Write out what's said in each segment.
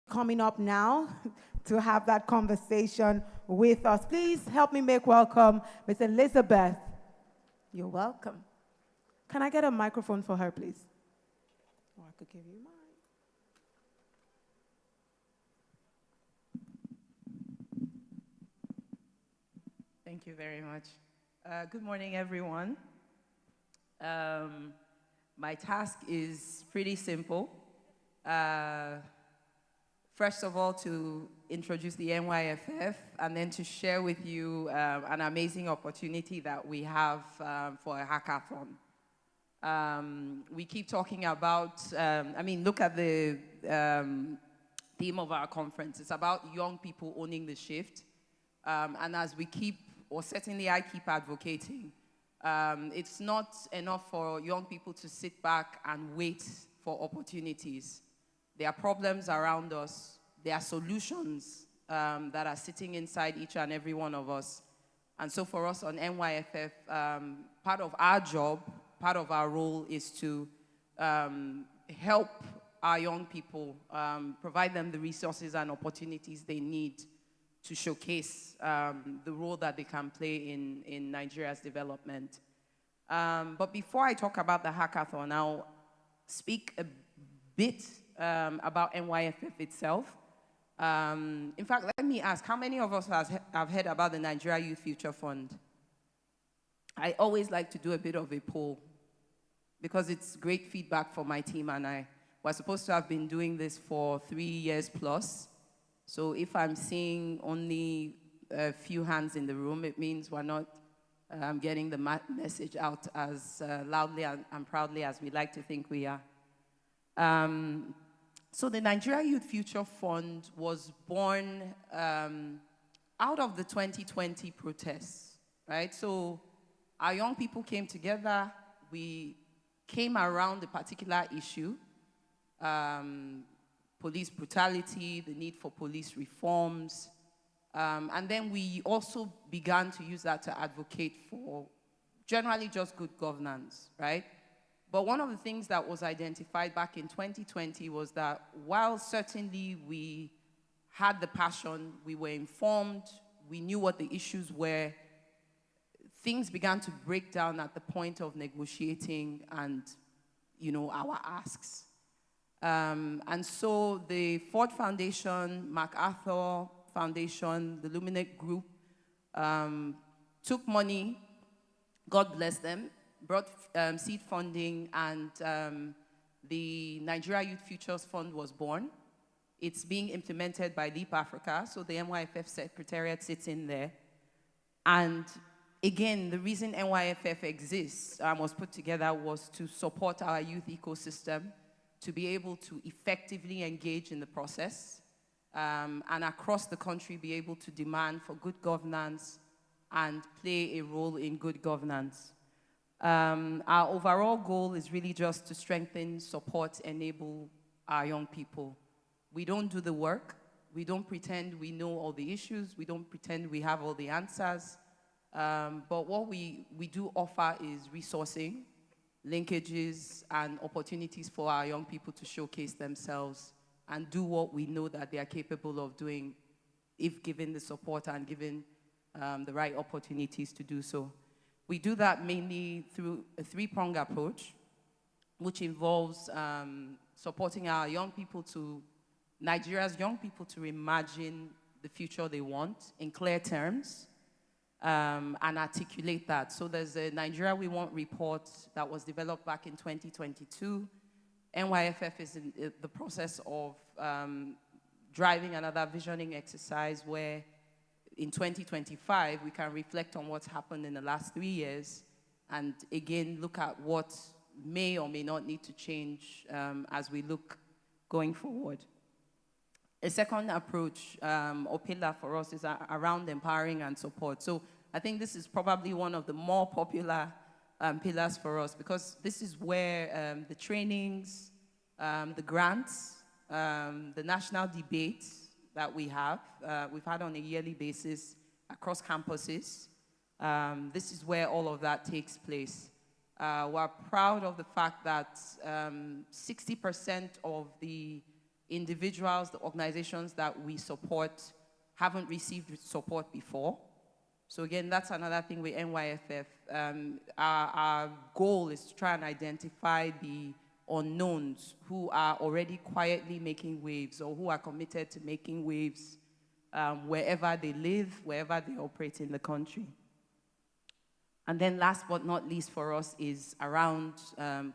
coming up now to have that conversation with us. Please help me make welcome Ms. Elizabeth. You're welcome. Can I get a microphone for her, please? Or I could give you mine. Thank you very much. Good morning, everyone. My task is pretty simple. First of all, to introduce the NYFF, and then to share with you an amazing opportunity that we have for a hackathon. We keep talking about, look at the theme of our conference. It's about young people owning the shift. And as we keep, or certainly I keep advocating, it's not enough for young people to sit back and wait for opportunities. There are problems around us. There are solutions that are sitting inside each and every one of us. And so for us on NYFF, part of our job, part of our role is to help our young people, provide them the resources and opportunities they need to showcase the role that they can play in Nigeria's development. But before I talk about the hackathon, I'll speak a bit about NYFF itself. In fact, let me ask, how many of us have heard about the Nigeria Youth Future Fund? I always like to do a bit of a poll because it's great feedback for my team and I. We're supposed to have been doing this for 3 years plus. So if I'm seeing only a few hands in the room, it means we're not getting the message out as loudly and proudly as we like to think we are. So the Nigeria Youth Future Fund was born out of the 2020 protests, right? So our young people came together. We came around a particular issue, police brutality, the need for police reforms. And then we also began to use that to advocate for generally just good governance, right? But one of the things that was identified back in 2020 was that while certainly we had the passion, we were informed, we knew what the issues were, things began to break down at the point of negotiating and, our asks. And so the Ford Foundation, MacArthur Foundation, the Luminate Group took money, God bless them, brought seed funding, and the Nigeria Youth Futures Fund was born. It's being implemented by Leap Africa, so the NYFF Secretariat sits in there. And again, the reason NYFF exists, was put together, was to support our youth ecosystem, to be able to effectively engage in the process, and across the country be able to demand for good governance and play a role in good governance. Our overall goal is really just to strengthen, support, enable our young people. We don't do the work. We don't pretend we know all the issues. We don't pretend we have all the answers. But what we do offer is resourcing, linkages, and opportunities for our young people to showcase themselves and do what we know that they are capable of doing if given the support and given the right opportunities to do so. We do that mainly through a three-pronged approach, which involves supporting our young people Nigeria's young people to imagine the future they want in clear terms, and articulate that. So there's a Nigeria We Want report that was developed back in 2022. NYFF is in the process of driving another visioning exercise where in 2025, we can reflect on what's happened in the last 3 years and again, look at what may or may not need to change as we look going forward. A second approach or pillar for us is around empowering and support. So I think this is probably one of the more popular pillars for us because this is where the trainings, the grants, the national debates that we've had on a yearly basis across campuses. This is where all of that takes place. We're proud of the fact that 60% of the individuals, the organizations that we support haven't received support before. So again, that's another thing with NYFF. Our goal is to try and identify the unknowns who are already quietly making waves or who are committed to making waves wherever they live, wherever they operate in the country. And then last but not least for us is around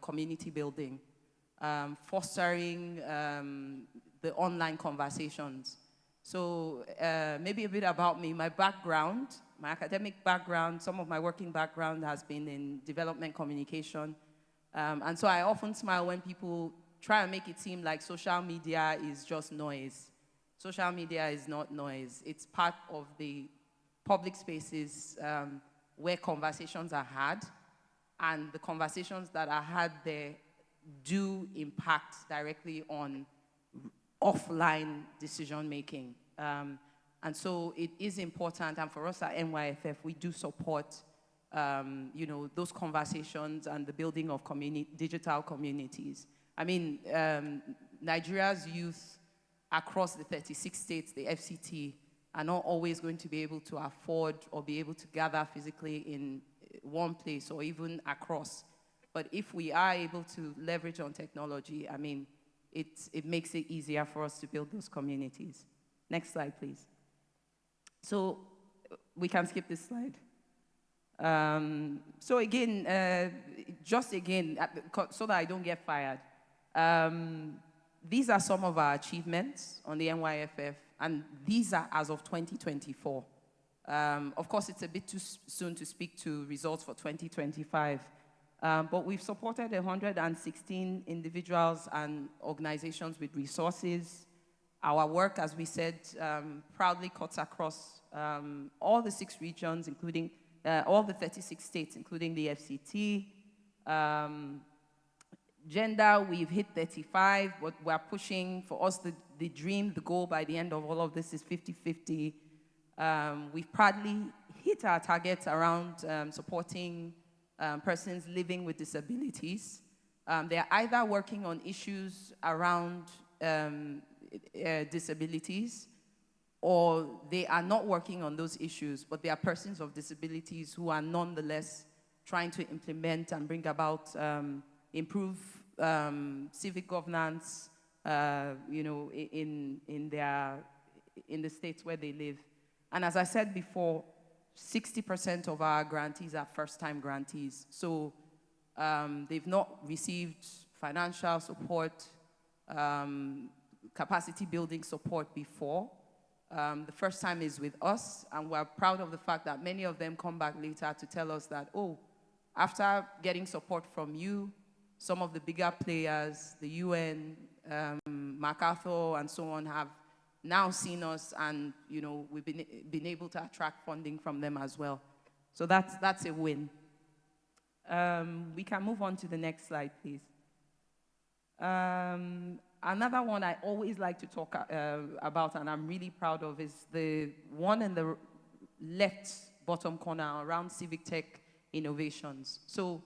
community building, fostering the online conversations. So maybe a bit about me, my background, my academic background, some of my working background has been in development communication. And so I often smile when people try and make it seem like social media is just noise. Social media is not noise. It's part of the public spaces where conversations are had, and the conversations that are had there do impact directly on offline decision making. And so it is important, and for us at NYFF, we do support those conversations and the building of digital communities. I mean, Nigeria's youth across the 36 states, the FCT, are not always going to be able to afford or be able to gather physically in one place or even across. But if we are able to leverage on technology, I mean, it makes it easier for us to build those communities. Next slide, please. So we can skip this slide. So again, so that I don't get fired, these are some of our achievements on the NYFF, and these are as of 2024. Of course, it's a bit too soon to speak to results for 2025, but we've supported 116 individuals and organizations with resources. Our work, as we said, proudly cuts across all the 6 regions, including all the 36 states, including the FCT. Gender, we've hit 35, but we're pushing, for us, the dream, the goal by the end of all of this is 50-50. We've proudly hit our targets around supporting persons living with disabilities. They're either working on issues around disabilities, or they are not working on those issues, but they are persons of disabilities who are nonetheless trying to implement and bring about improve civic governance, in the states where they live. And as I said before, 60% of our grantees are first-time grantees. So they've not received financial support, capacity building support before. The first time is with us, and we're proud of the fact that many of them come back later to tell us that, oh, after getting support from you, some of the bigger players, the UN, MacArthur, and so on, have now seen us, and we've been able to attract funding from them as well. So that's a win. We can move on to the next slide, please. Another one I always like to talk about, and I'm really proud of, is the one in the left bottom corner around civic tech innovations. So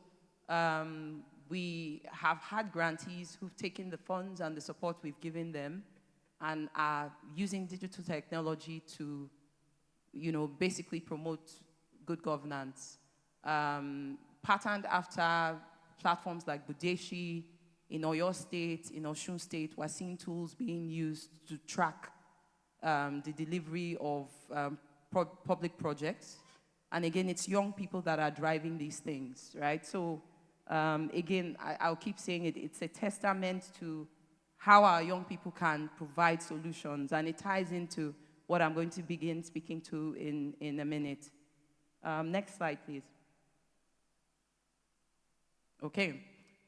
we have had grantees who've taken the funds and the support we've given them and are using digital technology to, basically promote good governance. Patterned after platforms like Budeshi, in Oyo State, in Osun State, we're seeing tools being used to track the delivery of public projects. And again, it's young people that are driving these things, right? So again, I'll keep saying it, it's a testament to how our young people can provide solutions, and it ties into what I'm going to begin speaking to in a minute. Next slide, please. Okay,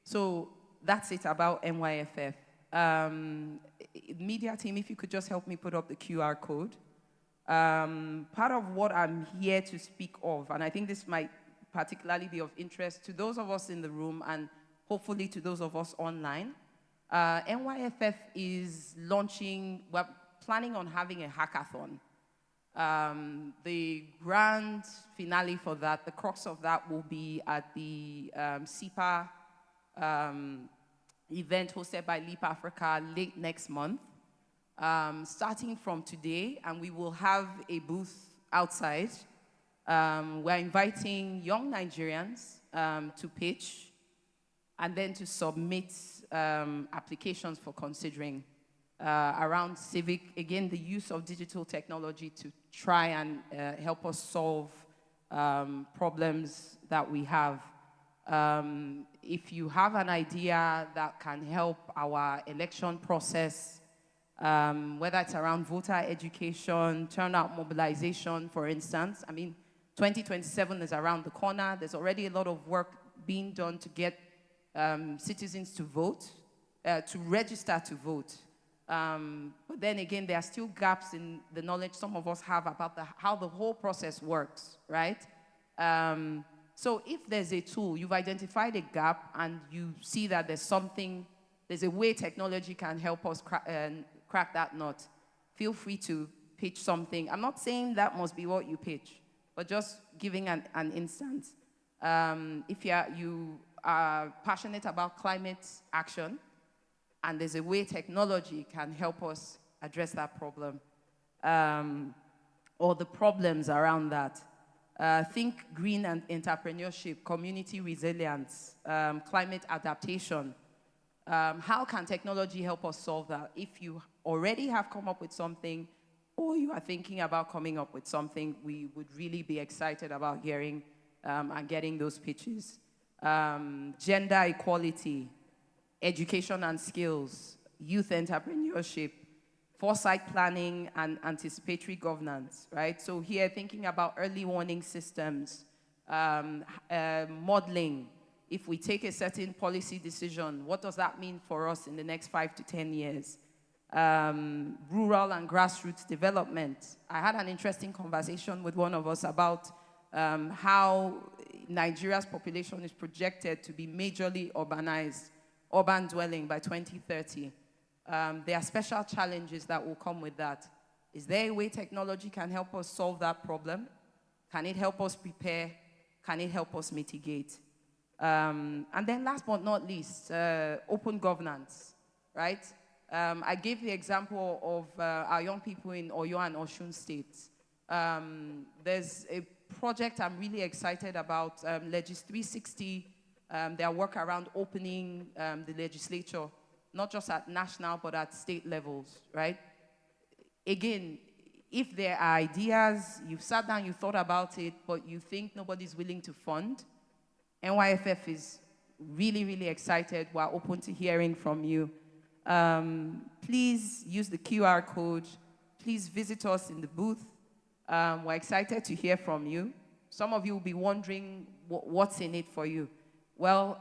so that's it about NYFF. Media team, if you could just help me put up the QR code. Part of what I'm here to speak of, and I think this might particularly be of interest to those of us in the room and hopefully to those of us online, NYFF is launching, we're planning on having a hackathon. The grand finale for that, the crux of that, will be at the SIPA event hosted by Leap Africa late next month, starting from today, and we will have a booth outside. We're inviting young Nigerians to pitch and then to submit applications for considering around civic, again, the use of digital technology to try and help us solve problems that we have. If you have an idea that can help our election process, whether it's around voter education, turnout mobilization, for instance. I mean, 2027 is around the corner. There's already a lot of work being done to get citizens to vote, to register to vote. But then again, there are still gaps in the knowledge some of us have about how the whole process works, right? So if there's a tool, you've identified a gap and you see that there's a way technology can help us crack that nut, feel free to pitch something. I'm not saying that must be what you pitch, but just giving an instance. If you are passionate about climate action, and there's a way technology can help us address that problem, or the problems around that. Think green and entrepreneurship, community resilience, climate adaptation. How can technology help us solve that? If you already have come up with something, or you are thinking about coming up with something, we would really be excited about hearing and getting those pitches. Gender equality, education and skills, youth entrepreneurship, foresight planning, and anticipatory governance, right? So here, thinking about early warning systems, modeling. If we take a certain policy decision, what does that mean for us in the next 5 to 10 years? Rural and grassroots development. I had an interesting conversation with one of us about how Nigeria's population is projected to be majorly urbanized, urban dwelling by 2030. There are special challenges that will come with that. Is there a way technology can help us solve that problem? Can it help us prepare? Can it help us mitigate? And then last but not least, open governance, right? I gave the example of our young people in Oyo and Osun states. There's a project I'm really excited about, Legis 360, their work around opening the legislature, not just at national, but at state levels, right? Again, if there are ideas, you've sat down, you thought about it, but you think nobody's willing to fund, NYFF is really, really excited. We're open to hearing from you. Please use the QR code. Please visit us in the booth. We're excited to hear from you. Some of you will be wondering what's in it for you. Well,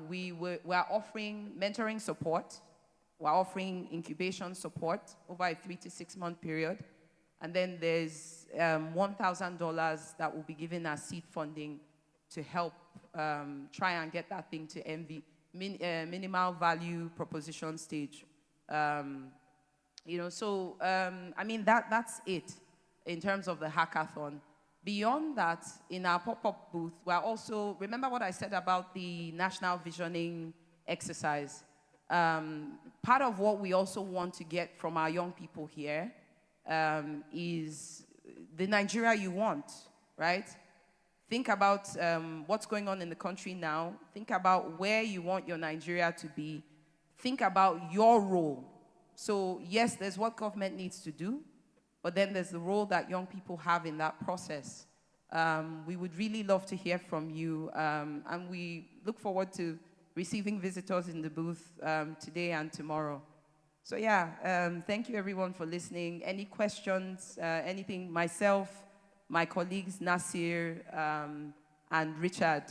we're offering mentoring support. We're offering incubation support over a 3 to 6 month period. And then there's $1,000 that will be given as seed funding to help try and get that thing to minimal value proposition stage. I mean, that's it in terms of the hackathon. Beyond that, in our pop-up booth, we're also, remember what I said about the national visioning exercise? Part of what we also want to get from our young people here is the Nigeria you want, right? Think about what's going on in the country now. Think about where you want your Nigeria to be. Think about your role. So yes, there's what government needs to do, but then there's the role that young people have in that process. We would really love to hear from you, and we look forward to receiving visitors in the booth today and tomorrow. So yeah, thank you everyone for listening. Any questions, anything, myself, my colleagues Nasir and Richard,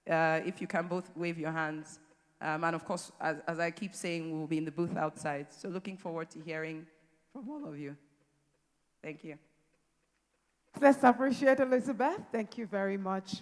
if you can both wave your hands. And of course, as I keep saying, we'll be in the booth outside. So looking forward to hearing from all of you. Thank you. Let's appreciate Elizabeth. Thank you very much.